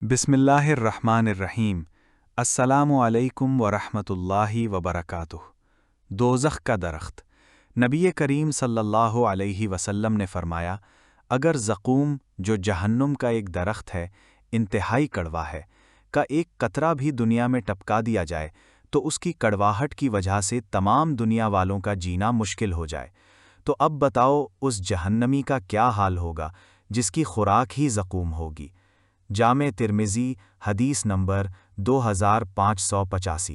बिस्मिल्लाहिर्रहमानिर्रहीम। अस्सलामु अलैकुम वरहमतुल्लाहि वबरकातुह। दोज़ख का दरख्त। नबी करीम सल्लल्लाहु अलैहि वसल्लम ने फरमाया, अगर ज़क़ूम जो जहन्नुम का एक दरख्त है, इंतहाई कड़वा है, का एक कतरा भी दुनिया में टपका दिया जाए तो उसकी कड़वाहट की वजह से तमाम दुनिया वालों का जीना मुश्किल हो जाए। तो अब बताओ उस जहन्नमी का क्या हाल होगा जिसकी खुराक ही ज़क़ूम होगी। जामे तिर्मिज़ी हदीस नंबर 2585।